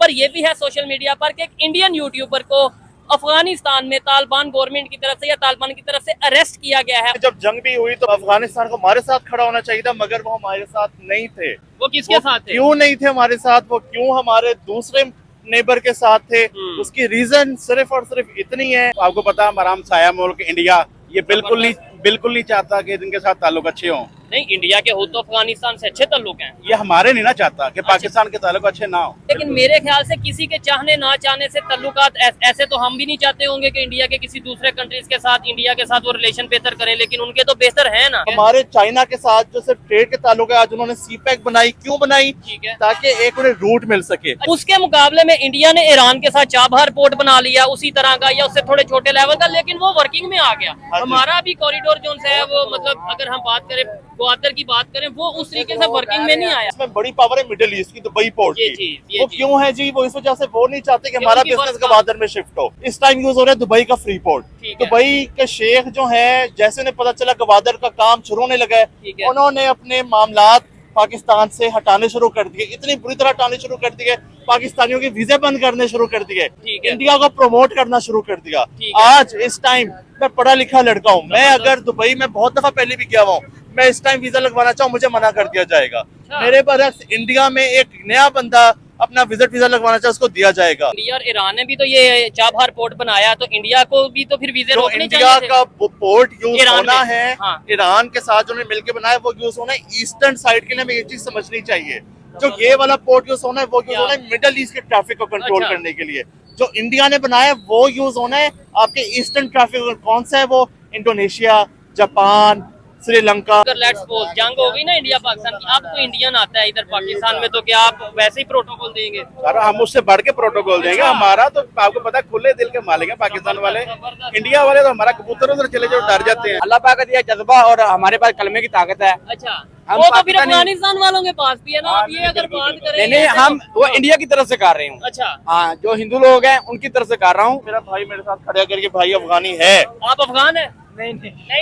खबर ये भी है सोशल मीडिया पर कि एक इंडियन यूट्यूबर को अफगानिस्तान में तालिबान गवर्नमेंट की तरफ से या तालिबान की तरफ से अरेस्ट किया गया है। जब जंग भी हुई तो अफगानिस्तान को हमारे साथ खड़ा होना चाहिए था, मगर वो हमारे साथ नहीं थे। वो किसके साथ थे? क्यों नहीं थे हमारे साथ? वो क्यों हमारे दूसरे नेबर के साथ थे? उसकी रीजन सिर्फ और सिर्फ इतनी है। आपको पता है हमारा साया मुल्क इंडिया ये बिल्कुल नहीं चाहता कि इनके साथ ताल्लुक अच्छे हों। नहीं, इंडिया के हो तो अफगानिस्तान से अच्छे ताल्लुक हैं। ये हमारे नहीं ना चाहता कि पाकिस्तान के ताल्लुक अच्छे ना हो। लेकिन मेरे ख्याल से किसी के चाहने ना चाहने से ताल्लुकात ऐसे तो हम भी नहीं चाहते होंगे कि इंडिया के किसी दूसरे कंट्रीज के साथ इंडिया के साथ वो रिलेशन बेहतर करें, लेकिन उनके तो बेहतर है ना। हमारे चाइना के साथ जो सिर्फ ट्रेड के ताल्लुक है, आज उन्होंने सीपैक बनाई। क्यों बनाई? ठीक है, ताकि एक उन्हें रूट मिल सके। उसके मुकाबले में इंडिया ने ईरान के साथ चाबहार पोर्ट बना लिया उसी तरह का या उससे थोड़े छोटे लेवल का, लेकिन वो वर्किंग में आ गया। हमारा भी कॉरिडोर जो है वो मतलब अगर हम बात करें ग्वादर की बात करें, वो उस तरीके से वर्किंग में नहीं आया। इसमें बड़ी पावर है मिडिल ईस्ट की, दुबई पोर्ट की। वो क्यों है जी? वो इस वजह से वो नहीं चाहते कि हमारा बिजनेस ग्वादर में शिफ्ट हो। इस टाइम यूज हो रहा है दुबई का फ्री पोर्ट। दुबई के शेख जो है, जैसे उन्हें पता चला ग्वादर का काम शुरू होने लगा है, उन्होंने अपने मामलात पाकिस्तान से हटाने शुरू कर दिए। इतनी बुरी तरह हटाने शुरू कर दिए, पाकिस्तानियों के वीजे बंद करने शुरू कर दिए, इंडिया को प्रमोट करना शुरू कर दिया। आज इस टाइम मैं पढ़ा लिखा लड़का हूँ, मैं अगर दुबई में बहुत दफा पहले भी गया हुआ हूँ, मैं इस टाइम वीजा लगवाना चाहूँ मुझे मना कर दिया जाएगा। मेरे पास इंडिया में एक नया बंदा अपना विजिट वीजा लगवाना चाहे उसको दिया जाएगा। इंडिया और ईरान ने भी तो ये चाबहार पोर्ट बनाया, तो इंडिया को भी तो फिर वीजे रोकने चाहिए। इंडिया का वो पोर्ट यूज होना है, ईरान के साथ जो मिलकर बनाया वो यूज होना है ईस्टर्न साइड के लिए। हमें ये चीज समझनी चाहिए, जो ये वाला पोर्ट यूज होना है वो यूज होना है मिडिल ईस्ट के ट्रैफिक को कंट्रोल करने के लिए। जो इंडिया ने बनाया वो यूज होना है आपके ईस्टर्न ट्रैफिक। कौन सा है वो? Indonesia, Japan, Sri Lanka. अगर लेट्स सपोज जंग हो गई ना इंडिया पाकिस्तान की, आपको इंडियन आता है इधर पाकिस्तान में, तो क्या आप वैसे ही प्रोटोकॉल देंगे? अरे हम उससे बढ़ के प्रोटोकॉल देंगे। हमारा तो आपको पता है खुले दिल के मालिक है पाकिस्तान वाले। इंडिया वाले तो हमारा कबूतर उधर चले जाओ डर जाते हैं। अल्लाह पाक का दिया जज्बा और हमारे पास कलमे की ताकत है। अच्छा, वो तो फिर अफगानिस्तान वालों के पास भी है ना। आप ये अगर बात करें, नहीं हम वो इंडिया की तरफ से कर रहे हूँ। अच्छा, हाँ, जो हिंदू लोग हैं उनकी तरफ से कर रहा हूँ। मेरा भाई मेरे साथ खड़ा करके भाई अफगानी है। आप अफगान है? नहीं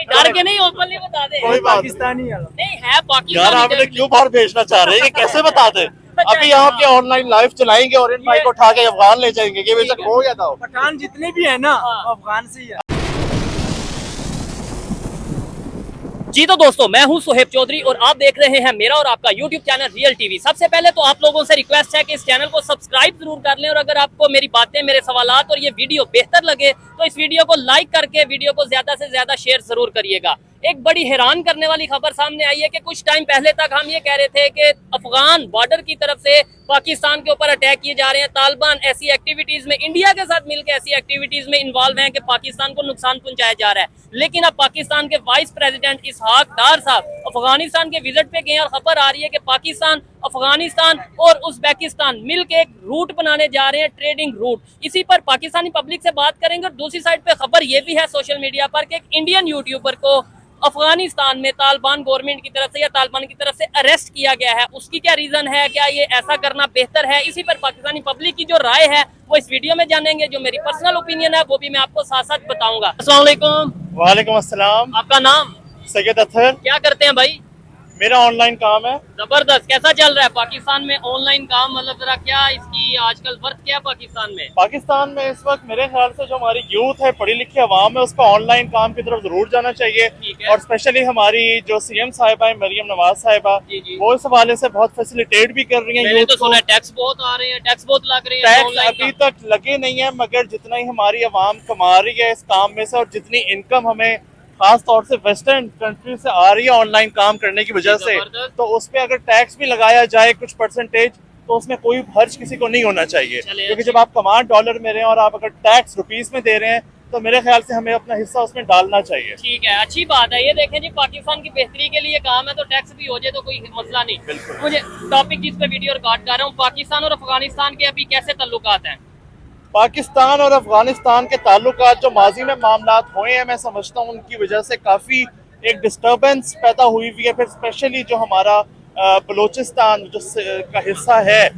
डर के नहीं, ओपनली बता दे। कोई पाकिस्तानी नहीं है पाकिस्तानी। यार आपने क्यों बाहर भेजना चाह रहे हैं? ये कैसे बता दे? अभी यहाँ के ऑनलाइन लाइव चलाएंगे और इन भाई को उठा के अफगान ले जाएंगे। ये बेशक हो गया था। पठान जितने भी है ना अफगान से ही है। जी तो दोस्तों, मैं हूं सुहेब चौधरी और आप देख रहे हैं मेरा और आपका YouTube चैनल रियल टीवी। सबसे पहले तो आप लोगों से रिक्वेस्ट है कि इस चैनल को सब्सक्राइब जरूर कर लें, और अगर आपको मेरी बातें, मेरे सवालात और ये वीडियो बेहतर लगे तो इस वीडियो को लाइक करके वीडियो को ज्यादा से ज्यादा शेयर जरूर करिएगा। एक बड़ी हैरान करने वाली खबर सामने आई है कि कुछ टाइम पहले तक हम ये कह रहे थे कि अफगान बॉर्डर की तरफ से पाकिस्तान के ऊपर अटैक किए जा रहे हैं, तालिबान ऐसी एक्टिविटीज में, इंडिया के साथ मिलकर ऐसी एक्टिविटीज में इन्वॉल्व हैं कि पाकिस्तान को नुकसान पहुंचाया जा रहा है। लेकिन अब पाकिस्तान के वाइस प्रेसिडेंट इसहाक डार साहब अफगानिस्तान के विजिट पे गए और खबर आ रही है कि पाकिस्तान, अफगानिस्तान और उज्बेकिस्तान मिलकर एक रूट बनाने जा रहे हैं, ट्रेडिंग रूट। इसी पर पाकिस्तानी पब्लिक से बात करेंगे। और दूसरी साइड पे खबर ये भी है सोशल मीडिया पर कि एक इंडियन यूट्यूबर को अफगानिस्तान में तालिबान गवर्नमेंट की तरफ से या तालिबान की तरफ से अरेस्ट किया गया है। उसकी क्या रीजन है, क्या ये ऐसा करना बेहतर है? इसी पर पाकिस्तानी पब्लिक की जो राय है वो इस वीडियो में जानेंगे। जो मेरी पर्सनल ओपिनियन है वो भी मैं आपको साथ साथ बताऊंगा। अस्सलाम वालेकुम। वालेकुम अस्सलाम। आपका नाम? सैयद अतहर। क्या करते हैं भाई? मेरा ऑनलाइन काम है। जबरदस्त। कैसा चल रहा है पाकिस्तान में ऑनलाइन काम? मतलब जरा क्या इसकी आजकल वर्थ क्या है पाकिस्तान में? पाकिस्तान में इस वक्त मेरे ख्याल से जो हमारी यूथ है, पढ़ी लिखी आवाम है, उसको ऑनलाइन काम की तरफ जरूर जाना चाहिए। और स्पेशली हमारी जो सीएम साहिबा है मरियम नवाज साहिबा, वो इस हवाले से बहुत फैसिलिटेट भी कर रही है। मैंने तो सुना टैक्स बहुत आ रहे हैं, टैक्स बहुत लग रहे हैं। टैक्स अभी तक लगे नहीं है, मगर जितना ही हमारी आवाम कमा रही है इस काम में से और जितनी इनकम हमें खास तौर से वेस्टर्न कंट्री से आ रही है ऑनलाइन काम करने की वजह से, तो उस पे अगर टैक्स भी लगाया जाए कुछ परसेंटेज, तो उसमें कोई हर्ज किसी को नहीं होना चाहिए। क्योंकि जब आप कमांड डॉलर में रहे हैं और आप अगर टैक्स रुपीस में दे रहे हैं, तो मेरे ख्याल से हमें अपना हिस्सा उसमें डालना चाहिए। ठीक है, अच्छी बात है। ये देखें जी, पाकिस्तान की बेहतरी के लिए काम है, तो टैक्स भी हो जाए तो कोई मसला नहीं। मुझे टॉपिक जिस पे वीडियो रिकॉर्ड कर रहा हूँ, पाकिस्तान और अफगानिस्तान के अभी कैसे ताल्लुकात हैं? पाकिस्तान और अफगानिस्तान के ताल्लुकात जो माजी में मामलात हुए हैं, मैं समझता हूँ उनकी वजह से काफ़ी एक डिस्टर्बेंस पैदा हुई हुई है। फिर स्पेशली जो हमारा बलूचिस्तान जो का हिस्सा है,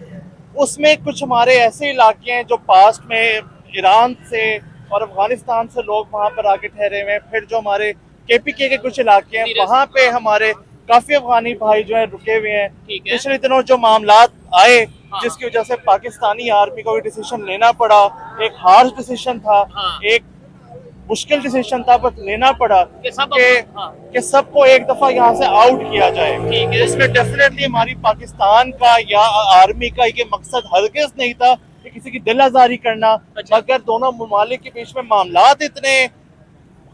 उसमें कुछ हमारे ऐसे इलाके हैं जो पास्ट में ईरान से और अफगानिस्तान से लोग वहाँ पर आके ठहरे हुए हैं। फिर जो हमारे KPK के कुछ इलाके हैं, वहाँ पे हमारे काफ़ी अफगानी भाई जो है रुके हुए हैं। पिछले दिनों जो मामलात आए हाँ। जिसकी वजह से पाकिस्तानी आर्मी को डिसीजन लेना पड़ा। एक हार्श डिसीजन था, हाँ। एक मुश्किल डिसीजन था, बट लेना पड़ा कि सब हाँ। कि सबको एक दफा यहाँ से आउट किया जाए। ठीक है। इसमें डेफिनेटली हमारी पाकिस्तान का या आर्मी का ये मकसद हरगिज नहीं था कि किसी की दिल आजारी करना। अच्छा। मगर दोनों ममालिक के बीच में मामलात इतने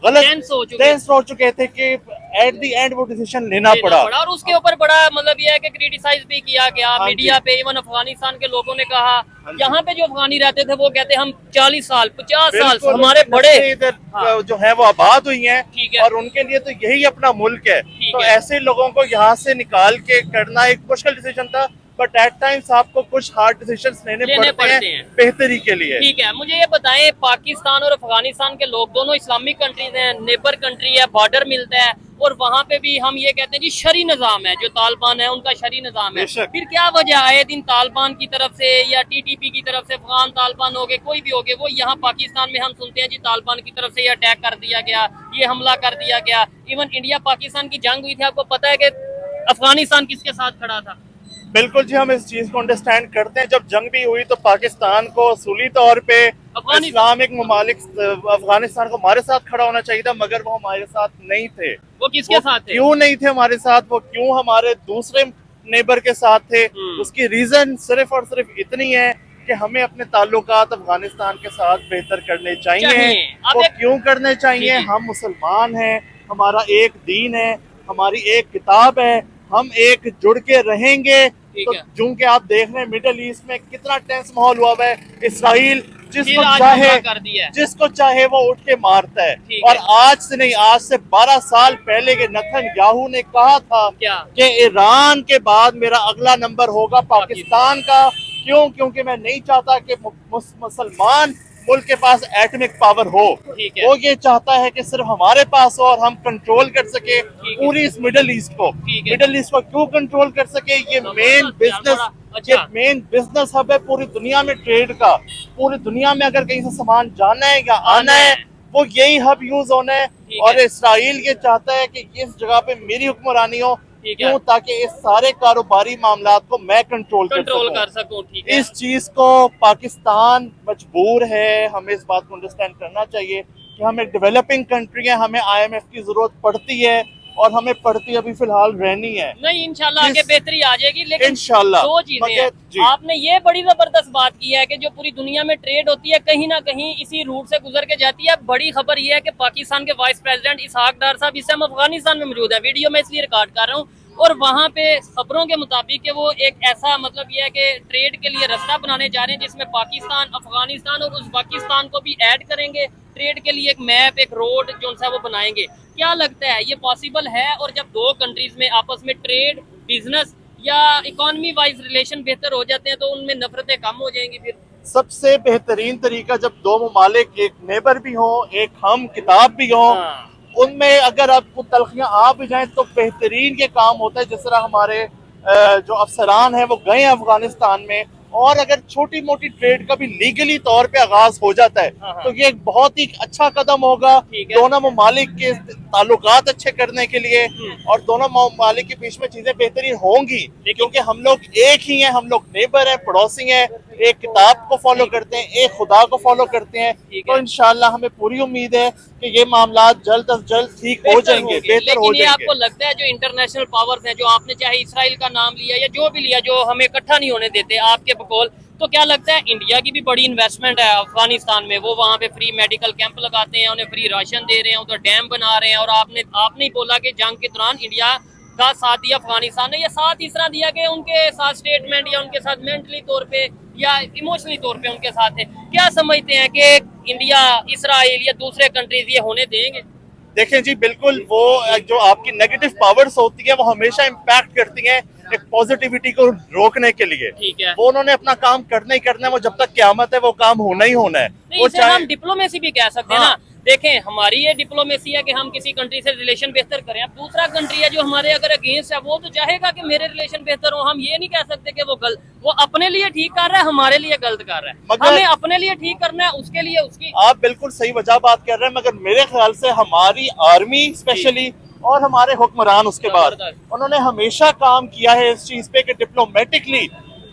गलत टेंस हो चुके थे कि एट द एंड वो डिसीजन लेना पड़ा। और उसके ऊपर बड़ा मतलब यह है कि क्रिटिसाइज भी किया गया हाँ मीडिया पे। इवन अफगानिस्तान के लोगों ने कहा, हाँ जी। यहाँ पे जो अफगानी रहते थे वो कहते हम 40 साल 50 साल बिल्कुल, हमारे उनकी बड़े नस्लें इधर हाँ। जो है वो आबाद हुई हैं। ठीक है। और उनके लिए तो यही अपना मुल्क है। तो है। ऐसे लोगों को यहाँ से निकाल के करना एक मुश्किल डिसीजन था, बट एट टाइम्स आपको कुछ हार्ड डिसीजंस लेने पड़ते हैं बेहतरी के लिए। ठीक है, मुझे ये बताएं, पाकिस्तान और अफगानिस्तान के लोग दोनों इस्लामिक कंट्रीज हैं, नेबर कंट्री है, बॉर्डर मिलता है, और वहाँ पे भी हम ये कहते हैं जी शरी निज़ाम है, जो तालिबान है उनका शरी निज़ाम है। फिर क्या वजह आए दिन तालिबान की तरफ से या टीटीपी की तरफ से, अफगान तालिबान हो गए कोई भी हो गए, वो यहाँ पाकिस्तान में हम सुनते हैं जी तालिबान की तरफ से ये अटैक कर दिया गया, ये हमला कर दिया गया। इवन इंडिया पाकिस्तान की जंग हुई थी, आपको पता है कि अफगानिस्तान किसके साथ खड़ा था? बिल्कुल जी, हम इस चीज को अंडरस्टैंड करते हैं। जब जंग भी हुई तो पाकिस्तान को असूली तौर पे इस्लामिक ममालिक अफगानिस्तान को हमारे साथ खड़ा होना चाहिए था, मगर वो हमारे साथ नहीं थे। वो किसके साथ थे? क्यों नहीं थे हमारे साथ? वो क्यों हमारे दूसरे नेबर के साथ थे? उसकी रीजन सिर्फ और सिर्फ इतनी है कि हमें अपने ताल्लुकात अफगानिस्तान के साथ बेहतर करने चाहिए। वो क्यों करने चाहिए? हम मुसलमान हैं, हमारा एक दीन है, हमारी एक किताब है, हम एक जुड़ के रहेंगे। तो जो कि आप देख रहे हैं मिडिल ईस्ट में कितना टेंस माहौल हुआ है। इसराइल जिसको चाहे वो उठ के मारता है। और आज से नहीं, आज से 12 साल पहले के नेतन्याहू ने कहा था कि ईरान के बाद मेरा अगला नंबर होगा पाकिस्तान का। क्यों? क्योंकि मैं नहीं चाहता कि मुसलमान मुल्क के पास एटॉमिक पावर हो। वो ये चाहता है कि सिर्फ हमारे पास हो और हम कंट्रोल कर सके पूरी इस मिडिल ईस्ट को। मिडिल ईस्ट को क्यों कंट्रोल कर सके? ये मेन बिजनेस हब है पूरी दुनिया में ट्रेड का। पूरी दुनिया में अगर कहीं से सामान जाना है या आना है, वो यही हब यूज होना है। और इसराइल ये चाहता है कि इस जगह पे मेरी हुक्मरानी हो। क्यों? ताकि इस सारे कारोबारी मामलात को मैं कंट्रोल कर सकूं। इस चीज को पाकिस्तान मजबूर है। हमें इस बात को अंडरस्टैंड करना चाहिए कि हम एक डेवलपिंग कंट्री है, हमें IMF की जरूरत पड़ती है और हमें पड़ती अभी फिलहाल रहनी है। नहीं, इंशाल्लाह आगे बेहतरी आ जाएगी। लेकिन इंशाल्लाह दो चीजें हैं। आपने ये बड़ी जबरदस्त बात की है कि जो पूरी दुनिया में ट्रेड होती है कहीं ना कहीं इसी रूट से गुजर के जाती है। बड़ी खबर ये है कि पाकिस्तान के वाइस प्रेसिडेंट इसहाक डार साहब इस टाइम अफगानिस्तान में मौजूद है। वीडियो में इसलिए रिकॉर्ड कर रहा हूँ। और वहाँ पे खबरों के मुताबिक कि वो एक ऐसा मतलब ये है कि ट्रेड के लिए रास्ता बनाने जा रहे हैं जिसमें पाकिस्तान, अफगानिस्तान और उज़्बेकिस्तान को भी ऐड करेंगे ट्रेड के लिए। एक मैप, एक रोड जो है वो बनाएंगे। क्या लगता है ये पॉसिबल है? और जब दो कंट्रीज में आपस में ट्रेड, बिजनेस या इकोनॉमी वाइज रिलेशन बेहतर हो जाते हैं तो उनमें नफरतें कम हो जाएंगी। फिर सबसे बेहतरीन तरीका जब दो ममालिक एक नेबर भी हो, एक हम किताब भी हो, उनमें अगर आपको तलखियां आ भी जाए तो बेहतरीन ये काम होता है। जिस तरह हमारे जो अफसरान हैं वो गए अफगानिस्तान में, और अगर छोटी मोटी ट्रेड का भी लीगली तौर पे आगाज हो जाता है तो ये एक बहुत ही अच्छा कदम होगा दोनों ममालिक के ताल्लुकात अच्छे करने के लिए। और दोनों ममालिक के बीच में चीजें बेहतरीन होंगी क्योंकि हम लोग एक ही हैं, हम लोग नेबर हैं, पड़ोसी हैं, एक किताब को फॉलो करते हैं, एक खुदा को फॉलो करते हैं। तो इंशाल्लाह हमें पूरी उम्मीद है कि ये मामला जल्द अज जल्द ठीक हो जाएंगे, बेहतर हो जाएंगे। आपको लगता है जो इंटरनेशनल पावर्स हैं, जो आपने चाहे इसराइल का नाम लिया या जो भी लिया, जो हमें इकट्ठा नहीं होने देते आपके बकौल, तो क्या लगता है इंडिया की भी बड़ी इन्वेस्टमेंट है अफगानिस्तान में? वो वहाँ पे फ्री मेडिकल कैंप लगाते हैं, उन्हें फ्री राशन दे रहे हैं, उधर डैम बना रहे हैं। और आपने ही बोला कि जंग के दौरान इंडिया का साथ दिया अफगानिस्तान ने, या साथ इस तरह दिया कि उनके साथ स्टेटमेंट या उनके साथ मेंटली तौर पे या इमोशनली तौर पे उनके साथ है। क्या समझते हैं कि इंडिया, इसराइल या दूसरे कंट्रीज ये होने देंगे? देखें जी, बिल्कुल वो जो आपकी नेगेटिव पावर्स होती है वो हमेशा इम्पैक्ट करती हैं एक पॉजिटिविटी को रोकने के लिए। ठीक है, वो उन्होंने अपना काम करना ही करना है। वो जब तक क़यामत है वो काम होना ही होना है। नहीं, इसे हम डिप्लोमेसी भी कह सकते हैं ना। देखें, हमारी ये डिप्लोमेसी है कि हम किसी कंट्री से रिलेशन बेहतर करें। अब दूसरा कंट्री है जो हमारे अगर अगेंस्ट है, वो तो चाहेगा कि मेरे रिलेशन बेहतर हो। हम ये नहीं कह सकते कि वो अपने लिए ठीक कर रहा है, हमारे लिए गलत कर रहा है। हमें अपने लिए ठीक करना है, उसके लिए उसकी। आप बिल्कुल सही वजह बात कर रहे हैं, मगर मेरे ख्याल से हमारी आर्मी स्पेशली और हमारे हुक्मरान उसके बाद उन्होंने हमेशा काम किया है इस चीज पे कि डिप्लोमेटिकली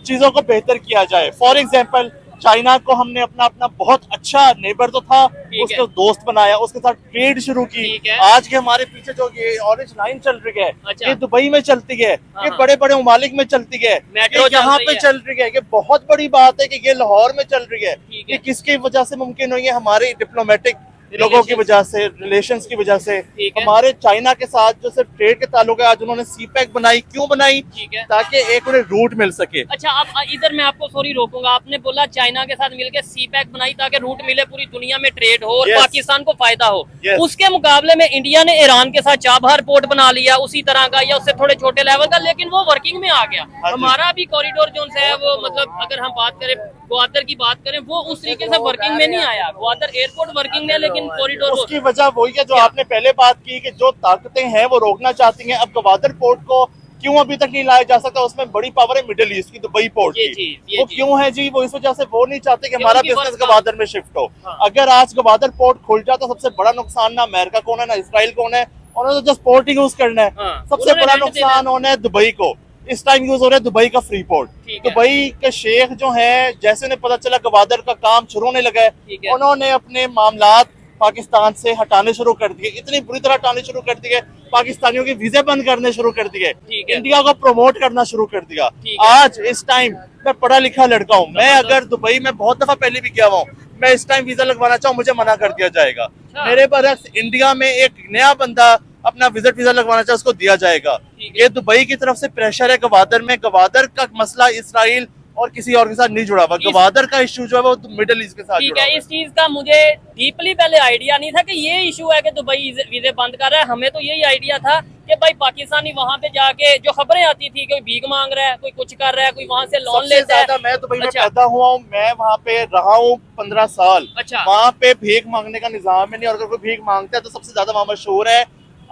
चीजों को बेहतर किया जाए। फॉर एग्जाम्पल चाइना को हमने अपना बहुत अच्छा नेबर तो था, उसको दोस्त बनाया, उसके साथ ट्रेड शुरू की। आज के हमारे पीछे जो ये ऑरेंज लाइन चल रही है, ये दुबई में चलती है, ये बड़े बड़े ममालिक में चलती है, ये यहाँ पे चल रही है। ये बहुत बड़ी बात है कि ये लाहौर में चल रही है। ये किसकी वजह से मुमकिन हुई है? हमारे डिप्लोमेटिक लोगों की वजह से, रिलेशंस की वजह से। हमारे चाइना के साथ जो सिर्फ ट्रेड के ताल्लुक है, आज उन्होंने सीपैक बनाई। क्यों बनाई? ताकि एक उन्हें रूट मिल सके। अच्छा, अब इधर मैं आपको सॉरी रोकूंगा, आपने बोला चाइना के साथ मिलकर सीपैक बनाई ताकि रूट मिले, पूरी दुनिया में ट्रेड हो और पाकिस्तान को फायदा हो। उसके मुकाबले में इंडिया ने ईरान के साथ चाबहार पोर्ट बना लिया उसी तरह का या उससे थोड़े छोटे लेवल का, लेकिन वो वर्किंग में आ गया। हमारा भी कॉरिडोर जो है वो, मतलब अगर हम बात करें ग्वादर की बात करें, वो उस तरीके से वर्किंग में नहीं आया। ग्वादर एयरपोर्ट वर्किंग में, लेकिन कॉरिडोर, उसकी वजह वही है जो आपने पहले बात की कि जो ताकतें हैं वो रोकना चाहती हैं। अब ग्वादर पोर्ट को क्यों अभी तक नहीं लाया जा सकता? उसमें बड़ी पावर है मिडिल ईस्ट की, दुबई पोर्ट की। वो क्यों है जी? वो इस वजह से वो नहीं चाहते कि हमारा बिजनेस ग्वादर में शिफ्ट हो। अगर आज ग्वादर पोर्ट खुल जाए तो सबसे बड़ा नुकसान ना अमेरिका को है ना इसराइल को है, उन्होंने तो जस्ट पोर्ट ही यूज करना है। सबसे बड़ा नुकसान होना है दुबई को। इस टाइम यूज हो रहा है दुबई का फ्री पोर्ट। दुबई के शेख जो है, जैसे उन्हें पता चला ग्वादर का काम शुरू होने लगा है, उन्होंने अपने मामलात पाकिस्तान से हटाने शुरू कर दिए। इतनी बुरी तरह हटाने शुरू कर दिए, पाकिस्तानियों के वीजे बंद करने शुरू कर दिए, इंडिया को प्रमोट करना शुरू कर दिया। आज इस टाइम मैं पढ़ा लिखा लड़का हूँ, मैं अगर दुबई में बहुत दफा पहले भी गया हुआ हूँ, मैं इस टाइम वीजा लगवाना चाहूँ, मुझे मना कर दिया जाएगा। मेरे बरक्स इंडिया में एक नया बंदा अपना विजिट वीजा लगवाना चाहे, उसको दिया जाएगा। ये दुबई की तरफ से प्रेशर है ग्वादर में। ग्वादर का मसला इसराइल और किसी और के साथ नहीं जुड़ा हुआ। ग्वादर का इशू जो है वो मिडिल ईस्ट के साथ जुड़ा है। इस चीज का मुझे डीपली पहले आइडिया नहीं था कि ये इशू है कि दुबई वीजे बंद कर रहा है। हमें तो यही आइडिया था कि भाई पाकिस्तानी वहाँ पे जाके जो खबरें आती थी कि भीख मांग रहा है, कोई कुछ कर रहा है, कोई वहाँ से लोन लेता है। मैं दुबई में पैदा हुआ हूँ, मैं वहाँ पे रहा हूँ 15 साल। अच्छा, वहाँ पे भीख मांगने का निजाम है नहीं, और अगर कोई भीख मांगता है तो सबसे ज्यादा वहाँ मशहूर है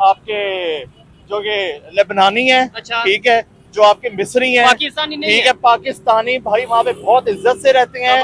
आपके जो ये लेबनानी है। अच्छा, ठीक है, जो आपके मिस्री हैं, पाकिस्तानी नहीं ठीक है, पाकिस्तानी भाई वहाँ पे बहुत इज्जत से रहते हैं,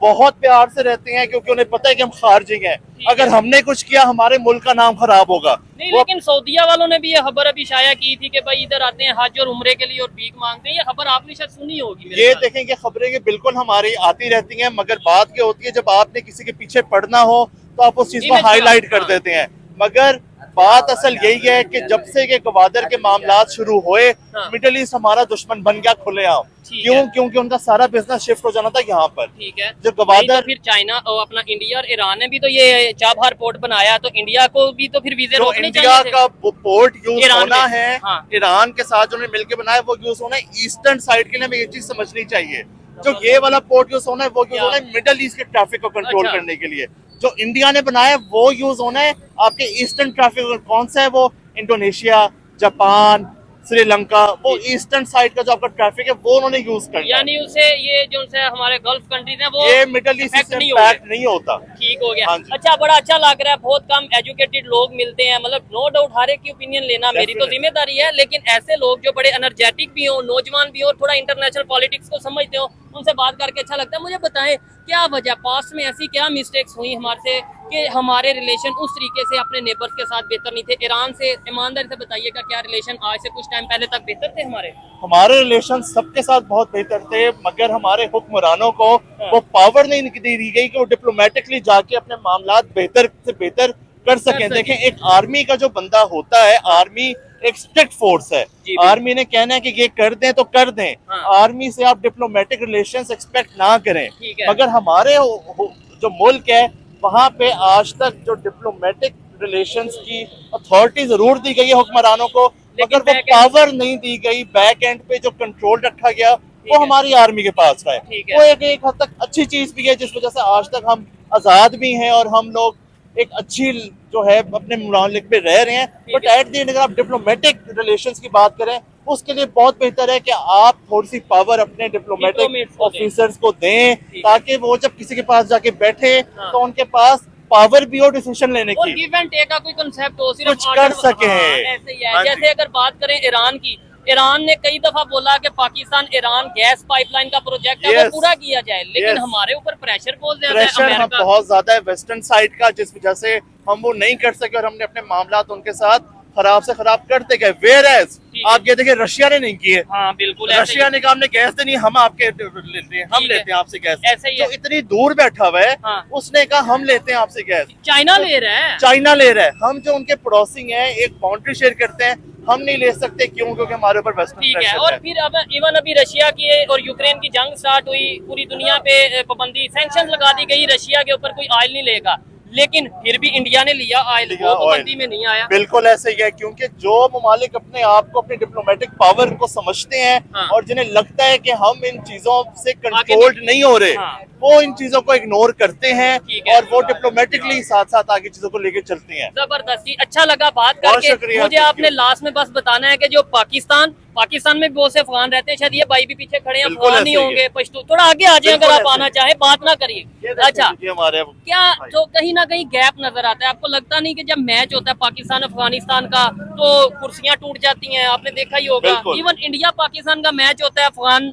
बहुत प्यार से रहते हैं, क्योंकि उन्हें पता है कि हम खारजी हैं। अगर हमने कुछ किया हमारे मुल्क का नाम खराब होगा। नहीं, लेकिन सऊदीया वालों ने भी ये खबर अभी शाया की थी कि भाई इधर आते हैं हज और उम्रे के लिए और भीख मांगते हैं। ये खबर आपने शायद सुनी होगी। ये देखेंगे खबरें कि बिल्कुल हमारी आती रहती हैं, मगर बात क्या होती है, जब आपने किसी के पीछे पड़ना हो तो आप उस चीज को हाईलाइट कर देते हैं। मगर बात असल यही है कि जब से ये ग्वादर के मामलात शुरू हुए, मिडिल ईस्ट हमारा दुश्मन बन गया खुलेआम। क्यों? क्योंकि उनका सारा बिजनेस शिफ्ट हो जाना था यहाँ पर। ठीक है, जो ग्वादर, तो फिर चाइना और अपना इंडिया और ईरान ने भी तो ये चाबहार पोर्ट बनाया, तो इंडिया को भी तो फिर वीजे रोकने चाहिए। इंडिया का पोर्ट यूज होना है, ईरान के साथ जो उन्होंने मिलकर बनाया वो यूज होना है ईस्टर्न साइड के लिए। हमें ये चीज समझनी चाहिए, जो ये वाला पोर्ट यूज होना है वो यूज होना है मिडिल ईस्ट के ट्रैफिक को कंट्रोल करने के लिए। जो इंडिया ने बनाया वो यूज होना है आपके ईस्टर्न ट्रैफिक। कौन सा है वो? इंडोनेशिया, जापान, श्रीलंका, वो ईस्टर्न साइड का जो आपका ट्रैफिक है वो उन्होंने यूज करना है। यानी उसे ये जो हमारे गल्फ कंट्रीज हैं वो ये मिडिल ईस्ट से इम्पैक्ट नहीं होता। ठीक हो गया। अच्छा, बड़ा अच्छा लग रहा है, बहुत कम एजुकेटेड लोग मिलते हैं, मतलब नो डाउट हर एक की ओपिनियन लेना मेरी तो जिम्मेदारी है, लेकिन ऐसे लोग जो बड़े एनर्जेटिक भी हो, नौजवान भी हो, थोड़ा इंटरनेशनल पॉलिटिक्स को समझते हो, उनसे बात करके अच्छा लगता है। मुझे बताएं क्या वजह, पास्ट में ऐसी क्या मिस्टेक्स हुई हमारे से कि हमारे रिलेशन उस तरीके से अपने नेबर्स के साथ बेहतर नहीं थे? ईरान से ईमानदारी से बताइएगा, क्या रिलेशन आज से कुछ टाइम पहले तक बेहतर थे हमारे? हमारे रिलेशन सबके साथ बहुत बेहतर थे, मगर हमारे हुक्मरानों को वो पावर नहीं दी गई कि वो डिप्लोमेटिकली जाके अपने मामलात बेहतर से बेहतर कर सकें। देखें, एक आर्मी का जो बंदा होता है, आर्मी एक स्ट्रिक्ट फोर्स है। आर्मी ने कहना है कि ये कर दें तो कर दें। आर्मी से आप डिप्लोमेटिक रिलेशंस एक्सपेक्ट ना करें। मगर हमारे जो मुल्क है वहाँ पे आज तक जो डिप्लोमेटिक रिलेशंस की अथॉरिटी जरूर दी गई है हुक्मरानों को, मगर वो पावर नहीं दी गई। बैक एंड पे जो कंट्रोल रखा गया वो हमारी आर्मी के पास है। वो एक हद तक अच्छी चीज भी है, जिस वजह से आज तक हम आजाद भी हैं और हम लोग एक अच्छी जो है अपने मुमालिक में रह रहे हैं। बट एट द एंड अगर आप डिप्लोमेटिक रिलेशंस की बात करें, उसके लिए बहुत बेहतर है कि आप थोड़ी सी पावर अपने डिप्लोमेटिक ऑफिसर्स को दें, ताकि वो जब किसी के पास जाके बैठे तो उनके पास पावर भी हो डिसीजन लेने की, गिव एंड टेक का कोई कांसेप्ट हो, सिर्फ कुछ कर सके। ऐसे ही है। जैसे अगर बात करें ईरान की, ईरान ने कई दफा बोला कि पाकिस्तान ईरान गैस पाइपलाइन का प्रोजेक्ट है वो पूरा किया जाए, लेकिन हमारे ऊपर प्रेशर बहुत ज्यादा है, बहुत ज्यादा है वेस्टर्न साइड का, जिस वजह से हम वो नहीं कर सके और हमने अपने मामलात उनके साथ खराब से खराब करते गए। वेयर एज आप ये देखिए रशिया ने नहीं किए। हाँ बिल्कुल, रशिया ने कहा हमने गैस देनी, हम आपके लेते हैं, हम लेते हैं आपसे गैस। ऐसे ही है। तो इतनी दूर बैठा हुआ है, हाँ। उसने कहा हम लेते हैं आपसे गैस। चाइना ले रहा है, चाइना ले रहा है। हम जो उनके पड़ोसी हैं, एक बाउंड्री शेयर करते हैं, हम नहीं ले सकते। क्यों? क्योंकि हमारे ऊपर वेस्टर्न ठीक है। प्रेशर और है। फिर अब इवन अभी रशिया की और यूक्रेन की जंग स्टार्ट हुई, पूरी दुनिया पे पाबंदी, सैंक्शन लगा दी गई, रशिया के ऊपर कोई ऑयल नहीं लेगा, लेकिन फिर भी इंडिया ने लिया ऑयल, वो पाबंदी में नहीं आया। बिल्कुल ऐसे ही है, क्योंकि जो ममालिक अपने आप को अपनी डिप्लोमेटिक पावर को समझते हैं हाँ। और जिन्हें लगता है कि हम इन चीजों से कंट्रोल्ड नहीं हो रहे, हाँ। वो इन चीजों को इग्नोर करते हैं ठीक है। और वो डिप्लोमेटिकली साथ साथ आगे चीजों को लेके चलते हैं। जबरदस्ती। अच्छा लगा बात बहुत करके। शुक्रिया, मुझे आपने लास्ट में बस बताना है कि जो पाकिस्तान में भी बहुत से अफगान रहते हैं, शायद ये भाई भी पीछे खड़े हैं, बिल्कुल अफगान नहीं ऐसे ही होंगे, है। पश्तो। थोड़ा आगे आ जाए अगर बिल्कुल आप ऐसे आना ही। चाहे, बात ना करिए। ये देखिए, अच्छा, ये हमारे क्या तो कहीं ना कहीं गैप नजर आता है? आपको लगता नहीं कि जब मैच होता है पाकिस्तान अफगानिस्तान का तो कुर्सियां टूट जाती हैं? आपने देखा ही होगा। बिल्कुल। इवन इंडिया पाकिस्तान का मैच होता है,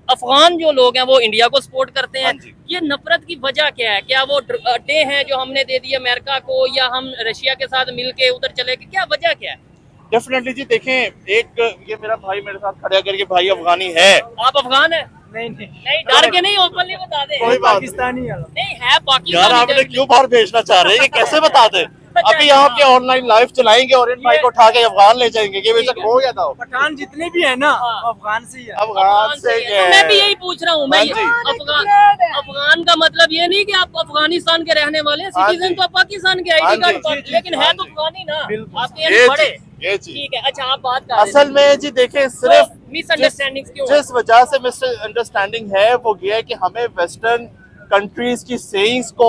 अफगान जो लोग हैं वो इंडिया को सपोर्ट करते हैं। हाँ जी। ये नफरत की वजह क्या है? क्या वो अड्डे हैं जो हमने दे दिए अमेरिका को, या हम रशिया के साथ मिलके उधर चले गए? क्या वजह क्या है? डेफिनेटली जी। देखें, एक ये मेरा भाई मेरे साथ खड़ा करके भाई अफगानी है। आप अफगान है? नहीं डर के नहीं, ओपनली बता दे। कोई बात पाकिस्तानी है। नहीं है पाकिस्तानी। यार आपने क्यों बाहर भेजना चाह रहे हैं? ये कैसे बता दे? अभी आप ये ऑनलाइन लाइव चलाएंगे और इन भाई को उठा के अफगान ले जाएंगे, ये बेशक हो या ना हो। पठान जितने भी है ना हाँ। वो अफगान से ही है। अफगान से ही तो है। मैं भी यही पूछ रहा हूँ। मैं हाँ जी। अफगान का मतलब ये नहीं कि आप अफगानिस्तान के रहने वाले हैं, हाँ सिटीजन जी। तो आप पाकिस्तान के हाँ आईडी कार्ड जी, पर, जी, लेकिन है हाँ तो जी। अफगानी ना। बिल्कुल। आपके ये यहाँ बड़े। ये चीज ठीक है। अच्छा, आप बात कर रहे असल में जी देखें, सिर्फ मिसअंडरस्टैंडिंग क्यों? जिस वजह से मिसअंडरस्टैंडिंग है वो ये है कि हमें वेस्टर्न कंट्रीज की सेइंग्स को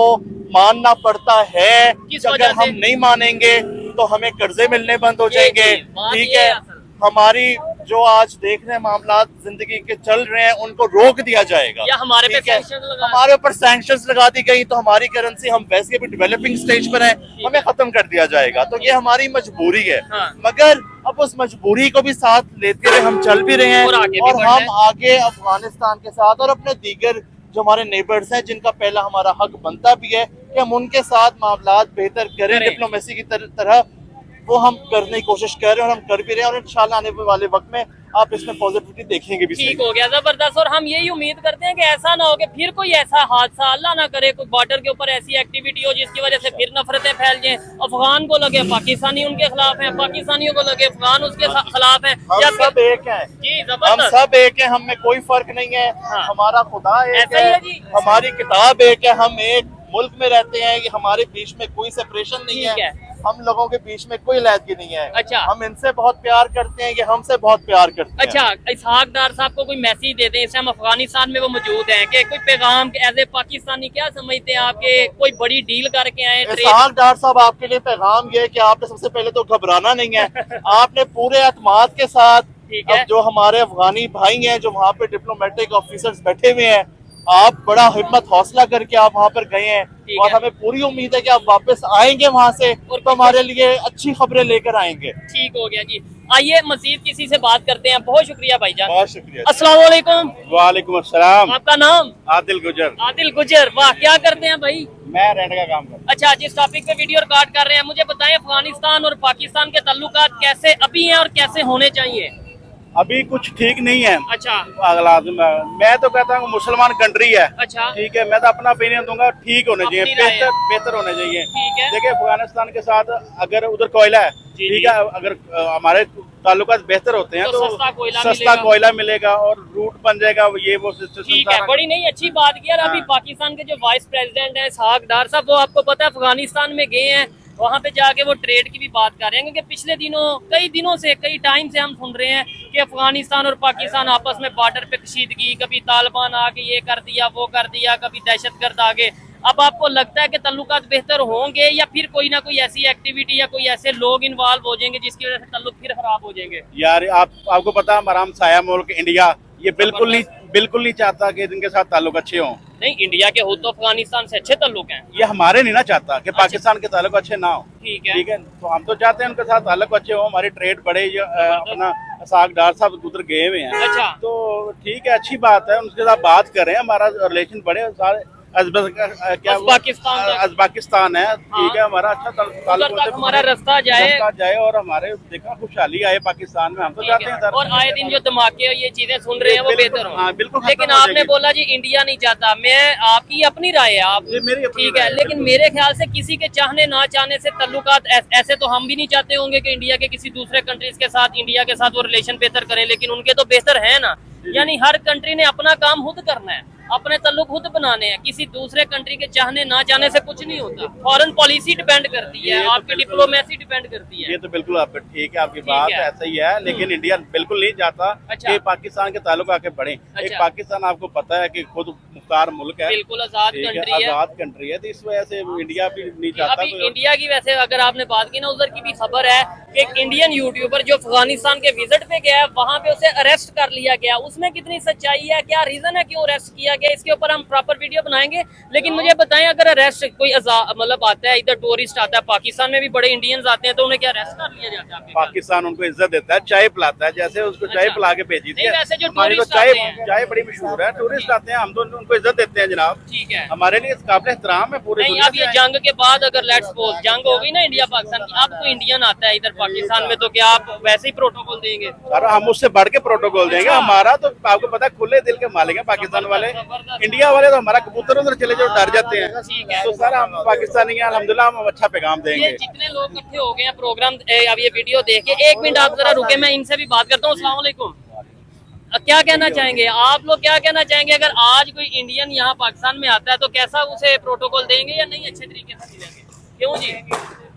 मानना पड़ता है। किस कि वजह अगर हम से? नहीं मानेंगे तो हमें कर्जे मिलने बंद हो ये जाएंगे। जी, बात ठीक ये है, है असल। हमारी जो आज देख रहे हैं मामला जिंदगी के चल रहे हैं, उनको रोक दिया जाएगा। या हमारे पे ठीक है? sanctions लगा- हमारे ऊपर सैंक्शंस लगा दी गई तो हमारी करेंसी, हम वैसे भी डेवलपिंग स्टेज पर हैं, हमें खत्म कर दिया जाएगा। तो ये हमारी मजबूरी है। हाँ। मगर अब उस मजबूरी को भी साथ लेते हुए हम चल भी रहे हैं और आगे भी और बढ़ रहे हम हैं। आगे अफगानिस्तान के साथ और अपने दीगर जो हमारे नेबर्स हैं, जिनका पहला हमारा हक बनता भी है कि हम उनके साथ मामलात बेहतर करें, डिप्लोमेसी की तरह वो हम करने की कोशिश कर रहे हैं और हम कर भी रहे हैं। और इंशाल्लाह आने वाले वक्त में आप इसमें पॉजिटिविटी देखेंगे भी। ठीक हो गया, जबरदस्त। और हम यही उम्मीद करते हैं कि ऐसा ना हो कि फिर कोई ऐसा हादसा, अल्लाह ना करे, कोई बॉर्डर के ऊपर ऐसी एक्टिविटी हो जिसकी वजह से फिर नफरतें फैल जाएं। अफगान को लगे पाकिस्तानी उनके खिलाफ हैं, पाकिस्तानियों को लगे अफगान उसके खिलाफ हैं। हम या सब एक हैं। जी, हम जबरदस्त। सब एक हैं, हम में कोई फर्क नहीं है। हाँ। हमारा खुदा एक ऐसा ही है जी। हमारी किताब एक है, हम एक मुल्क में रहते हैं। कि हमारे बीच में कोई सेपरेशन नहीं ठीक है। हम लोगों के बीच में कोई लहदगी नहीं है। अच्छा। हम इनसे बहुत प्यार करते हैं, ये हमसे बहुत प्यार करते हैं। अच्छा, इसहाक डार साहब को कोई मैसेज दे दें, इस टाइम अफगानिस्तान में वो मौजूद हैं, कि कोई पैगाम एज ए पाकिस्तानी क्या समझते हैं आपके, कोई बड़ी डील करके आए ट्रेड? इसहाक डार साहब, आपके लिए पैगाम ये है कि आपने सबसे पहले तो घबराना नहीं है। आपने पूरे एतमाद के साथ, ठीक है। अब जो हमारे अफगानी भाई हैं जो वहाँ पे डिप्लोमेटिक ऑफिसर्स बैठे हुए हैं, आप बड़ा हिम्मत हौसला करके आप वहाँ पर गए हैं ठीक और है। हमें पूरी उम्मीद है कि आप वापस आएंगे वहाँ से और तो हमारे लिए अच्छी खबरें लेकर आएंगे। ठीक हो गया जी। आइए मजीद किसी से बात करते हैं। बहुत शुक्रिया भाईजान। बहुत शुक्रिया। अस्सलाम वालेकुम। वालेकुम अस्सलाम। आपका नाम? आदिल गुजर। आदिल गुजर। वाह, क्या करते हैं भाई? मैं रेंट का काम करता अच्छा, जिस टॉपिक पे वीडियो रिकॉर्ड कर रहे हैं, मुझे बताएं अफगानिस्तान और पाकिस्तान के ताल्लुकात कैसे अभी हैं और कैसे होने चाहिए? हूँ। अभी कुछ ठीक नहीं है। अच्छा। अगला मैं तो कहता हूँ मुसलमान कंट्री है। अच्छा। ठीक है, मैं तो अपना ओपिनियन दूंगा, ठीक होने चाहिए, अपनी राय है। बेहतर होने चाहिए। ठीक है। देखिए, अफगानिस्तान के साथ अगर उधर कोयला है, जी, ठीक जी। है, अगर हमारे ताल्लुकात बेहतर होते हैं तो तो सस्ता कोयला मिलेगा और रूट बन जाएगा। ये वो ठीक है, बड़ी नहीं अच्छी बात की यार। अभी हाँ। पाकिस्तान के जो वाइस प्रेसिडेंट हैं इसहाक डार साहब, वो आपको पता है अफगानिस्तान में गए हैं, वहाँ पे जाके वो ट्रेड की भी बात कर रहे हैं, क्योंकि पिछले कई दिनों से, कई टाइम से हम सुन रहे हैं कि अफगानिस्तान और पाकिस्तान आपस में बॉर्डर पे कशीदगी, कभी तालिबान आके ये कर दिया, वो कर दिया, कभी दहशतगर्द आ गए। अब आपको लगता है कि तल्लुकात बेहतर होंगे या फिर कोई ना कोई ऐसी एक्टिविटी या कोई ऐसे लोग इन्वॉल्व हो जाएंगे जिसकी वजह से तल्लुक फिर खराब हो जाएंगे? यार आपको पता है, हमारा हमसाया मुल्क इंडिया ये बिल्कुल नहीं चाहता कि इनके साथ ताल्लुक अच्छे हों। नहीं, इंडिया के हो तो अफगानिस्तान से अच्छे तल्लुक हैं। ये हमारे नहीं ना चाहता कि पाकिस्तान के ताल्लुक अच्छे ना हो। ठीक है। ठीक है, तो हम तो चाहते हैं उनके साथ ताल्लुक अच्छे हो, हमारी ट्रेड बढ़े। अपना इसहाक डार साहब उधर गए हुए हैं। अच्छा। तो ठीक है, अच्छी बात है, उनके साथ बात करें, हमारा रिलेशन बढ़े। सारे अजबाकिस्तान है, ठीक है, हमारा अच्छा उधर तक हमारा रास्ता जाए और हमारे देखा खुशहाली आए पाकिस्तान में, हम तो चाहते हैं सर। और आए दिन जो धमाके ये चीजें सुन रहे हैं वो बेहतर हो। हाँ, बिल्कुल। लेकिन आपने बोला जी इंडिया नहीं चाहता, मैं आपकी अपनी राय है, आप ठीक है, लेकिन मेरे ख्याल से किसी के चाहने ना चाहने से तल्लुकात ऐसे तो हम भी नहीं चाहते होंगे कि इंडिया के किसी दूसरे कंट्रीज के साथ इंडिया के साथ वो रिलेशन बेहतर करें, लेकिन उनके तो बेहतर है ना। यानी हर कंट्री ने अपना काम खुद करना है, अपने तल्लुक खुद बनाने हैं, किसी दूसरे कंट्री के चाहने ना चाहने से कुछ नहीं होता। फॉरेन पॉलिसी डिपेंड करती है, आपकी डिप्लोमेसी डिपेंड करती है। ये तो बिल्कुल आप ठीक है, आपकी बात ऐसा ही है, लेकिन इंडिया बिल्कुल नहीं चाहता कि पाकिस्तान के ताल्लुक आके बढ़े। एक पाकिस्तान आपको पता है कि खुद मुख्तार मुल्क है, बिल्कुल आजाद कंट्री है, तो इस वजह से इंडिया भी नहीं चाहता। अभी इंडिया की वैसे अगर आपने बात की ना, उधर की भी खबर है कि एक इंडियन यूट्यूबर जो अफगानिस्तान के विजिट पे गया है, वहाँ पे उसे अरेस्ट कर लिया गया। उसमें कितनी सच्चाई है, क्या रीजन है क्यों अरेस्ट किया गया, इसके ऊपर हम प्रॉपर वीडियो बनाएंगे। लेकिन मुझे बताएं, अगर अरेस्ट कोई मतलब आता है, इधर टूरिस्ट आता है, पाकिस्तान में भी बड़े इंडियंस आते हैं, तो उन्हें क्या अरेस्ट कर लिया जाता है? पाकिस्तान उनको इज्जत देता है, चाय पिलाता है, जैसे उसको चाय पिला के भेजी थी। वैसे जो चाय बड़ी मशहूर है, टूरिस्ट आते हैं, हम तो उनको इज्जत देते हैं जनाब, ठीक है, हमारे लिए काबिल एहतराम है पूरे। अब ये जंग के बाद अगर लेट्स सपोज जंग होगी ना इंडिया पाकिस्तान की, अब कोई इंडियन आता है इधर पाकिस्तान में, तो क्या आप वैसे ही प्रोटोकॉल देंगे? सर हम उससे बढ़ के प्रोटोकॉल देंगे। हमारा तो आपको पता है खुले दिल के मालिक है पाकिस्तान वाले, इंडिया वाले तो हमारा कबूतर उधर चले जाओ डर जाते हैं। तो सर हम पाकिस्तानी हैं, अल्हम्दुलिल्लाह हम अच्छा पैगाम देंगे। जितने लोग इकट्ठे हो गए हैं प्रोग्राम अब ये वीडियो देख के, एक मिनट आप जरा रुके, मैं इनसे भी बात करता हूँ। अस्सलाम वालेकुम, क्या कहना चाहेंगे आप लोग, क्या कहना चाहेंगे अगर आज कोई इंडियन यहाँ पाकिस्तान में आता है तो कैसा उसे प्रोटोकॉल देंगे या नहीं अच्छे तरीके से मिलेंगे? क्यों जी,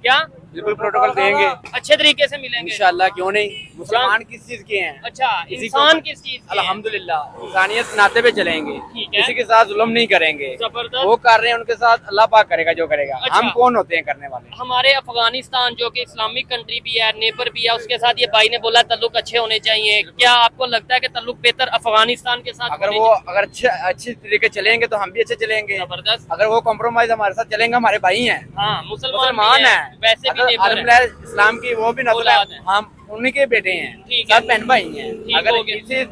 क्या बिल्कुल प्रोटोकॉल देंगे, अच्छे तरीके से मिलेंगे इंशाल्लाह, क्यों नहीं। मुसलमान किस चीज के हैं? अच्छा, इंसान किस चीज के हैं? अल्हम्दुलिल्लाह इंसानियत नाते पे चलेंगे, ठीक है, किसी के साथ जुल्म नहीं करेंगे। जबरदस्त। वो कर रहे हैं उनके साथ, अल्लाह पाक करेगा जो करेगा। अच्छा। हम कौन होते हैं करने वाले? हमारे अफगानिस्तान जो कि इस्लामिक कंट्री भी है, नेबर भी है, उसके साथ ये भाई ने बोला तल्लुक अच्छे होने चाहिए, क्या आपको लगता है कि तल्लुक बेहतर अफगानिस्तान के साथ? अगर अच्छे तरीके चलेंगे तो हम भी अच्छे चलेंगे। जबरदस्त। अगर वो कॉम्प्रोमाइज हमारे साथ चलेंगे, हमारे भाई हैं, हाँ, मुसलमान है, वैसे भी नेबर है, इस्लाम की वो भी नस्ल है, हम उन्हीं के बेटे हैं, सब बहन भाई हैं। अगर इसी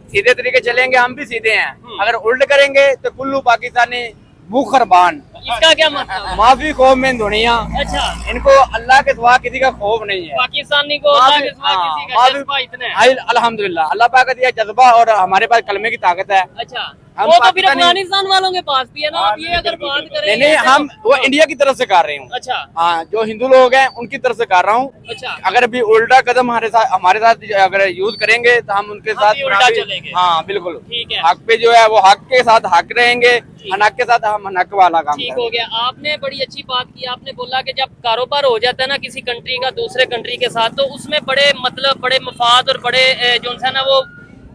सीधे तरीके चलेंगे हम भी सीधे हैं, अगर उल्ट करेंगे तो कुल्लू पाकिस्तानी मुखरबान। इसका क्या मतलब? माफी खौफ में दुनिया। अच्छा, इनको अल्लाह के सिवा किसी का खौफ नहीं है। पाकिस्तानी को अल्लाह के सिवा किसी का जज्बा इतना है। अल्हम्दुलिल्लाह अल्लाह पाक का दिया जज्बा और हमारे पास कलमे की ताकत है। अच्छा, वो तो फिर अफगानिस्तान वालों के पास भी है ना। आप ये अगर बात करें, नहीं, हम वो इंडिया की तरफ से कर रहे हूँ। अच्छा, हाँ, जो हिंदू लोग हैं उनकी तरफ से कर रहा हूँ। अच्छा, अगर भी उल्टा कदम हमारे साथ अगर यूज करेंगे तो हम उनके साथ उल्टा चलेंगे। हाँ बिल्कुल, ठीक है, हक पे जो है वो हक के साथ हक रहेंगे, अनहक के साथ हम अनहक वाला काम। ठीक हो गया। आपने बड़ी अच्छी बात की, आपने बोला कि जब कारोबार हो जाता है ना किसी कंट्री का दूसरे कंट्री के साथ, तो उसमें बड़े बड़े मफाद और बड़े जो है ना वो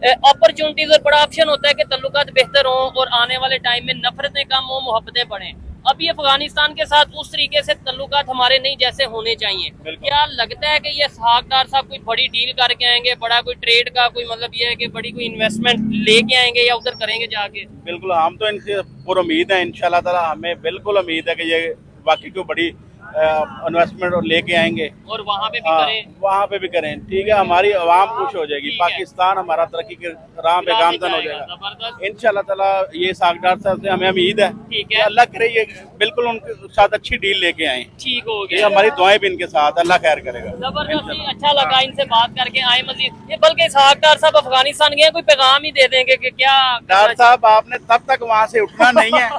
अपॉर्चुनिटीज और बड़ा ऑप्शन होता है कि तल्लुकात बेहतर हों और आने वाले टाइम में नफरतें कम हो, मोहब्बतें बढ़ें। अभी अफगानिस्तान के साथ उस तरीके से तल्लुकात हमारे नहीं जैसे होने चाहिए। क्या लगता है कि ये इसहाकडार साहब कोई बड़ी डील करके आएंगे, बड़ा कोई ट्रेड का कोई मतलब ये है कि बड़ी कोई इन्वेस्टमेंट लेके आएंगे या उधर करेंगे जाके? बिल्कुल, हम तो इनसे पूरी उम्मीद है, इंशाल्लाह ताला हमें बिल्कुल उम्मीद है कि ये वाकई को बड़ी इन्वेस्टमेंट लेके आएंगे और वहाँ पे भी करें, ठीक है, हमारी आवाम खुश हो जाएगी, पाकिस्तान हमारा तरक्की के राह पे गामजन हो जाएगा इंशाल्लाह ताला। ये सागदार साहब से हमें उम्मीद है, ठीक है, अल्लाह करे ये बिल्कुल उनके साथ अच्छी डील लेके आए। ठीक हो गया, हमारी दुआएं भी इनके साथ, अल्लाह खैर करेगा। जबरदस्ती अच्छा लगा इनसे बात करके, आए मजीद ये, बल्कि सागदार साहब अफगानिस्तान गए, कोई पैगाम ही दे देंगे कि क्या डॉक्टर साहब आपने तब तक वहाँ से उठना नहीं है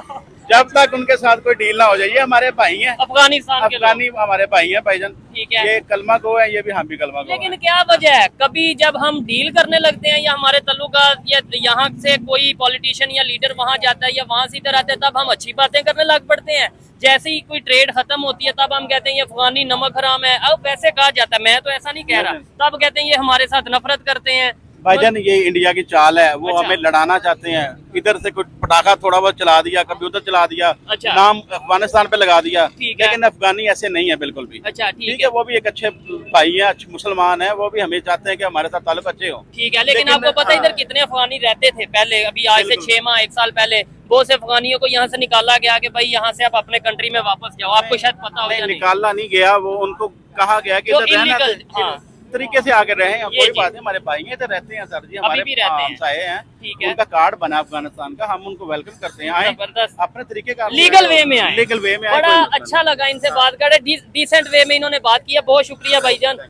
जब तक उनके साथ कोई डील ना हो जाए। ये हमारे भाई हैं, अफगानी हमारे भाई हैं भाईजान, ठीक है, ये कलमा को है, ये भी हम भी कलमा को। लेकिन क्या वजह है, कभी जब हम डील करने लगते हैं या हमारे तल्लुकात या यहाँ से कोई पॉलिटिशियन या लीडर वहाँ जाता है या वहाँ से इधर आते हैं, तब हम अच्छी बातें करने लग पड़ते हैं। जैसे ही कोई ट्रेड खत्म होती है तब हम कहते हैं ये अफगानी नमक हराम है। अब वैसे कहा जाता है, मैं तो ऐसा नहीं कह रहा, तब कहते हैं ये हमारे साथ नफरत करते हैं। भाईजान ये इंडिया की चाल है, वो हमें लड़ाना चाहते हैं, इधर से कुछ पटाखा थोड़ा बहुत चला दिया, कभी उधर चला दिया, नाम अफगानिस्तान पे लगा दिया, लेकिन अफगानी ऐसे नहीं है बिल्कुल भी। अच्छा, ठीक है, वो भी एक अच्छे भाई हैं, अच्छे मुसलमान हैं, वो भी हमें चाहते हैं कि हमारे साथ ताल्लुक अच्छे हो। ठीक है, लेकिन आपको पता है इधर कितने अफगानी रहते थे पहले, अभी आज से 6 माह 1 साल पहले बहुत से अफगानियों को यहाँ से निकाला गया कि भाई यहाँ से आप अपने कंट्री में वापस जाओ। आपको शायद पता हो, निकाला नहीं गया, वो उनको कहा गया कि तरीके से आगे रहे, कोई बात नहीं, हमारे भाई हैं, इधर रहते हैं सर जी, हमारे भी रहते हैं। हमसाये हैं, ठीक है। उनका कार्ड बना अफगानिस्तान का, हम उनको वेलकम करते हैं, आए जबरदस्त। अपने तरीके का लीगल वे में आए, लीगल वे में आए, बड़ा कोई मसला अच्छा लगा इनसे बात कर, डिसेंट वे में इन्होंने बात किया। बहुत शुक्रिया भाईजान।